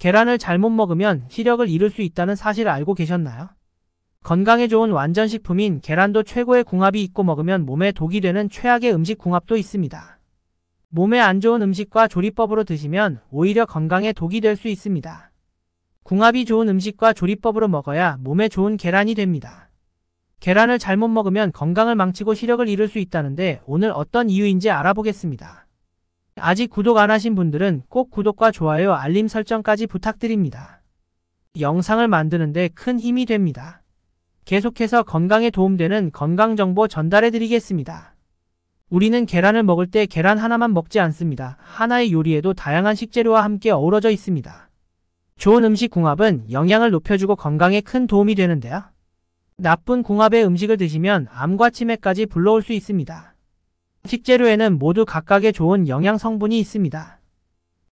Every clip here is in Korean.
계란을 잘못 먹으면 시력을 잃을 수 있다는 사실 알고 계셨나요? 건강에 좋은 완전식품인 계란도 최고의 궁합이 있고 먹으면 몸에 독이 되는 최악의 음식 궁합도 있습니다. 몸에 안 좋은 음식과 조리법으로 드시면 오히려 건강에 독이 될 수 있습니다. 궁합이 좋은 음식과 조리법으로 먹어야 몸에 좋은 계란이 됩니다. 계란을 잘못 먹으면 건강을 망치고 시력을 잃을 수 있다는데 오늘 어떤 이유인지 알아보겠습니다. 아직 구독 안 하신 분들은 꼭 구독과 좋아요, 알림 설정까지 부탁드립니다. 영상을 만드는데 큰 힘이 됩니다. 계속해서 건강에 도움되는 건강정보 전달해 드리겠습니다. 우리는 계란을 먹을 때 계란 하나만 먹지 않습니다. 하나의 요리에도 다양한 식재료와 함께 어우러져 있습니다. 좋은 음식 궁합은 영양을 높여주고 건강에 큰 도움이 되는데요. 나쁜 궁합의 음식을 드시면 암과 치매까지 불러올 수 있습니다. 식재료에는 모두 각각의 좋은 영양 성분이 있습니다.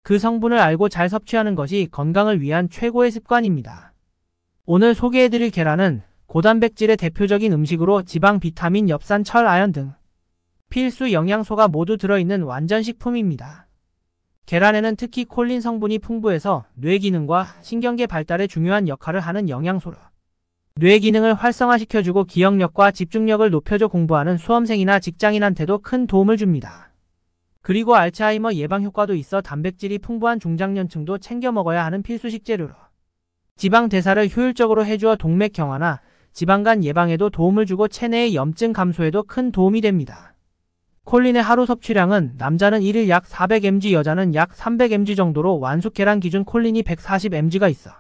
그 성분을 알고 잘 섭취하는 것이 건강을 위한 최고의 습관입니다. 오늘 소개해드릴 계란은 고단백질의 대표적인 음식으로 지방, 비타민, 엽산, 철, 아연 등 필수 영양소가 모두 들어있는 완전식품입니다. 계란에는 특히 콜린 성분이 풍부해서 뇌 기능과 신경계 발달에 중요한 역할을 하는 영양소로 뇌 기능을 활성화시켜주고 기억력과 집중력을 높여줘 공부하는 수험생이나 직장인한테도 큰 도움을 줍니다. 그리고 알츠하이머 예방 효과도 있어 단백질이 풍부한 중장년층도 챙겨 먹어야 하는 필수 식재료로 지방 대사를 효율적으로 해주어 동맥 경화나 지방간 예방에도 도움을 주고 체내의 염증 감소에도 큰 도움이 됩니다. 콜린의 하루 섭취량은 남자는 1일 약 400mg, 여자는 약 300mg 정도로 완숙 계란 기준 콜린이 140mg가 있어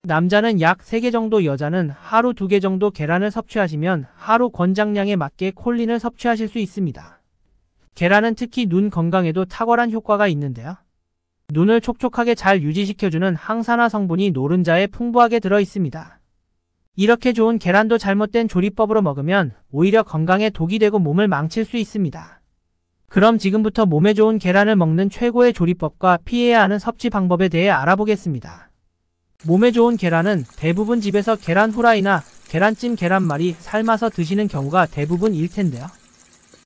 남자는 약 3개 정도, 여자는 하루 2개 정도 계란을 섭취하시면 하루 권장량에 맞게 콜린을 섭취하실 수 있습니다. 계란은 특히 눈 건강에도 탁월한 효과가 있는데요. 눈을 촉촉하게 잘 유지시켜주는 항산화 성분이 노른자에 풍부하게 들어있습니다. 이렇게 좋은 계란도 잘못된 조리법으로 먹으면 오히려 건강에 독이 되고 몸을 망칠 수 있습니다. 그럼 지금부터 몸에 좋은 계란을 먹는 최고의 조리법과 피해야 하는 섭취 방법에 대해 알아보겠습니다. 몸에 좋은 계란은 대부분 집에서 계란 후라이나 계란찜, 계란말이 삶아서 드시는 경우가 대부분일 텐데요.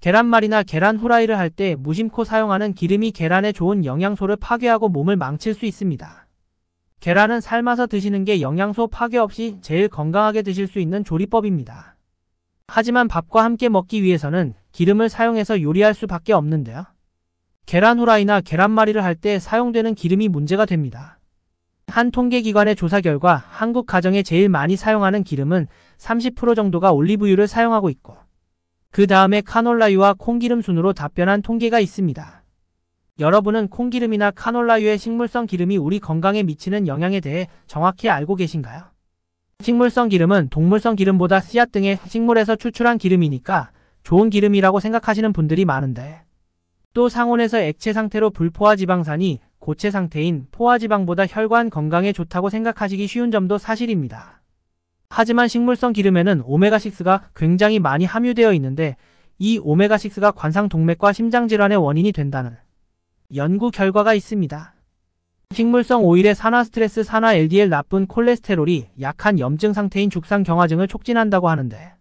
계란말이나 계란 후라이를 할 때 무심코 사용하는 기름이 계란에 좋은 영양소를 파괴하고 몸을 망칠 수 있습니다. 계란은 삶아서 드시는 게 영양소 파괴 없이 제일 건강하게 드실 수 있는 조리법입니다. 하지만 밥과 함께 먹기 위해서는 기름을 사용해서 요리할 수밖에 없는데요. 계란 후라이나 계란말이를 할 때 사용되는 기름이 문제가 됩니다. 한 통계기관의 조사 결과 한국 가정에 제일 많이 사용하는 기름은 30% 정도가 올리브유를 사용하고 있고 그 다음에 카놀라유와 콩기름 순으로 답변한 통계가 있습니다. 여러분은 콩기름이나 카놀라유의 식물성 기름이 우리 건강에 미치는 영향에 대해 정확히 알고 계신가요? 식물성 기름은 동물성 기름보다 씨앗 등의 식물에서 추출한 기름이니까 좋은 기름이라고 생각하시는 분들이 많은데 또 상온에서 액체 상태로 불포화 지방산이 고체 상태인 포화지방보다 혈관 건강에 좋다고 생각하시기 쉬운 점도 사실입니다. 하지만 식물성 기름에는 오메가6가 굉장히 많이 함유되어 있는데 이 오메가6가 관상동맥과 심장질환의 원인이 된다는 연구 결과가 있습니다. 식물성 오일의 산화 스트레스, 산화 LDL, 나쁜 콜레스테롤이 약한 염증 상태인 죽상경화증을 촉진한다고 하는데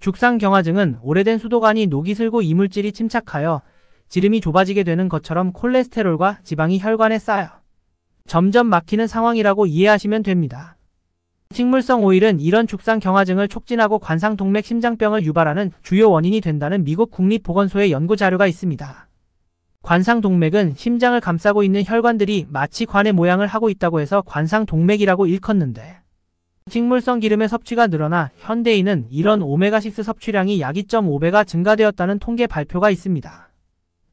죽상경화증은 오래된 수도관이 녹이 슬고 이물질이 침착하여 지름이 좁아지게 되는 것처럼 콜레스테롤과 지방이 혈관에 쌓여 점점 막히는 상황이라고 이해하시면 됩니다. 식물성 오일은 이런 죽상경화증을 촉진하고 관상동맥 심장병을 유발하는 주요 원인이 된다는 미국 국립보건소의 연구 자료가 있습니다. 관상동맥은 심장을 감싸고 있는 혈관들이 마치 관의 모양을 하고 있다고 해서 관상동맥이라고 일컫는데 식물성 기름의 섭취가 늘어나 현대인은 이런 오메가6 섭취량이 약 2.5배가 증가되었다는 통계 발표가 있습니다.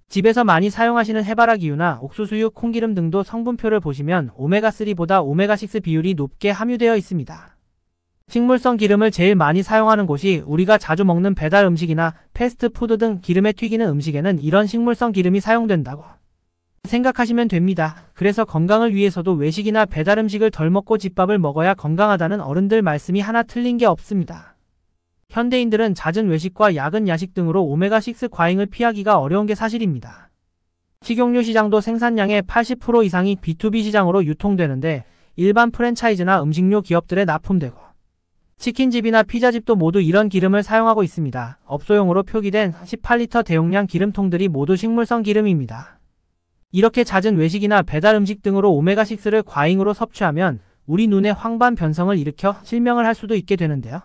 집에서 많이 사용하시는 해바라기유나 옥수수유, 콩기름 등도 성분표를 보시면 오메가3보다 오메가6 비율이 높게 함유되어 있습니다. 식물성 기름을 제일 많이 사용하는 곳이 우리가 자주 먹는 배달 음식이나 패스트푸드 등 기름에 튀기는 음식에는 이런 식물성 기름이 사용된다고 생각하시면 됩니다. 그래서 건강을 위해서도 외식이나 배달 음식을 덜 먹고 집밥을 먹어야 건강하다는 어른들 말씀이 하나 틀린 게 없습니다. 현대인들은 잦은 외식과 야근 야식 등으로 오메가6 과잉을 피하기가 어려운 게 사실입니다. 식용유 시장도 생산량의 80% 이상이 B2B 시장으로 유통되는데 일반 프랜차이즈나 음식료 기업들에 납품되고 치킨집이나 피자집도 모두 이런 기름을 사용하고 있습니다. 업소용으로 표기된 18리터 대용량 기름통들이 모두 식물성 기름입니다. 이렇게 잦은 외식이나 배달 음식 등으로 오메가6를 과잉으로 섭취하면 우리 눈의 황반 변성을 일으켜 실명을 할 수도 있게 되는데요.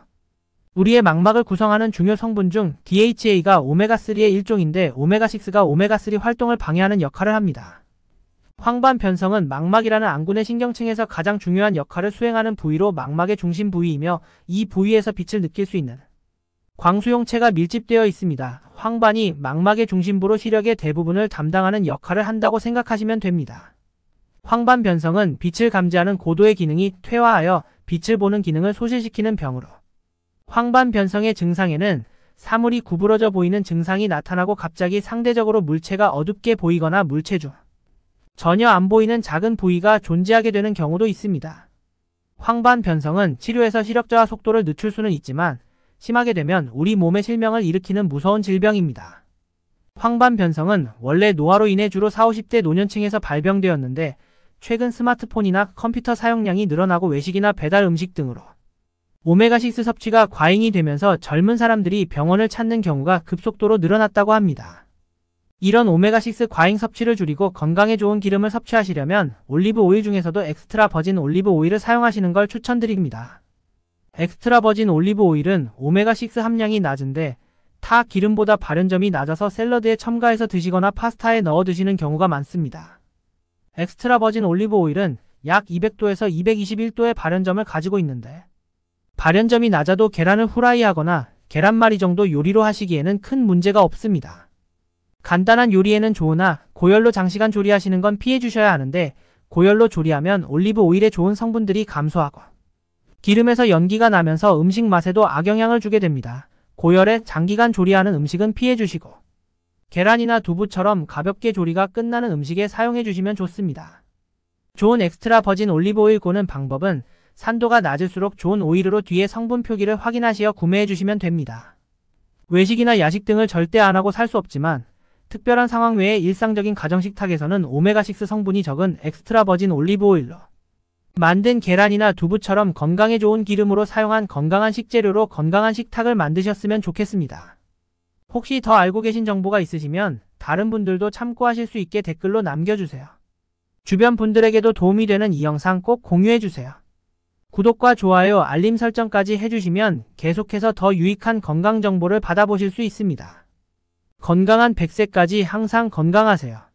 우리의 망막을 구성하는 중요 성분 중 DHA가 오메가3의 일종인데 오메가6가 오메가3 활동을 방해하는 역할을 합니다. 황반 변성은 망막이라는 안구내 신경층에서 가장 중요한 역할을 수행하는 부위로 망막의 중심 부위이며 이 부위에서 빛을 느낄 수 있는 광수용체가 밀집되어 있습니다. 황반이 망막의 중심부로 시력의 대부분을 담당하는 역할을 한다고 생각하시면 됩니다. 황반 변성은 빛을 감지하는 고도의 기능이 퇴화하여 빛을 보는 기능을 소실시키는 병으로 황반 변성의 증상에는 사물이 구부러져 보이는 증상이 나타나고 갑자기 상대적으로 물체가 어둡게 보이거나 물체 중 전혀 안 보이는 작은 부위가 존재하게 되는 경우도 있습니다. 황반 변성은 치료에서 시력 저하 속도를 늦출 수는 있지만 심하게 되면 우리 몸의 실명을 일으키는 무서운 질병입니다. 황반 변성은 원래 노화로 인해 주로 40, 50대 노년층에서 발병되었는데 최근 스마트폰이나 컴퓨터 사용량이 늘어나고 외식이나 배달 음식 등으로 오메가6 섭취가 과잉이 되면서 젊은 사람들이 병원을 찾는 경우가 급속도로 늘어났다고 합니다. 이런 오메가6 과잉 섭취를 줄이고 건강에 좋은 기름을 섭취하시려면 올리브 오일 중에서도 엑스트라 버진 올리브 오일을 사용하시는 걸 추천드립니다. 엑스트라 버진 올리브 오일은 오메가6 함량이 낮은데 타 기름보다 발연점이 낮아서 샐러드에 첨가해서 드시거나 파스타에 넣어 드시는 경우가 많습니다. 엑스트라 버진 올리브 오일은 약 200도에서 221도의 발연점을 가지고 있는데 발연점이 낮아도 계란을 후라이하거나 계란말이 정도 요리로 하시기에는 큰 문제가 없습니다. 간단한 요리에는 좋으나 고열로 장시간 조리하시는 건 피해 주셔야 하는데 고열로 조리하면 올리브 오일의 좋은 성분들이 감소하고 기름에서 연기가 나면서 음식 맛에도 악영향을 주게 됩니다. 고열에 장기간 조리하는 음식은 피해 주시고 계란이나 두부처럼 가볍게 조리가 끝나는 음식에 사용해 주시면 좋습니다. 좋은 엑스트라 버진 올리브 오일 고는 방법은 산도가 낮을수록 좋은 오일로 뒤에 성분 표기를 확인하시어 구매해 주시면 됩니다. 외식이나 야식 등을 절대 안 하고 살 수 없지만 특별한 상황 외에 일상적인 가정식탁에서는 오메가6 성분이 적은 엑스트라 버진 올리브 오일로 만든 계란이나 두부처럼 건강에 좋은 기름으로 사용한 건강한 식재료로 건강한 식탁을 만드셨으면 좋겠습니다. 혹시 더 알고 계신 정보가 있으시면 다른 분들도 참고하실 수 있게 댓글로 남겨주세요. 주변 분들에게도 도움이 되는 이 영상 꼭 공유해주세요. 구독과 좋아요, 알림 설정까지 해주시면 계속해서 더 유익한 건강 정보를 받아보실 수 있습니다. 건강한 100세까지 항상 건강하세요.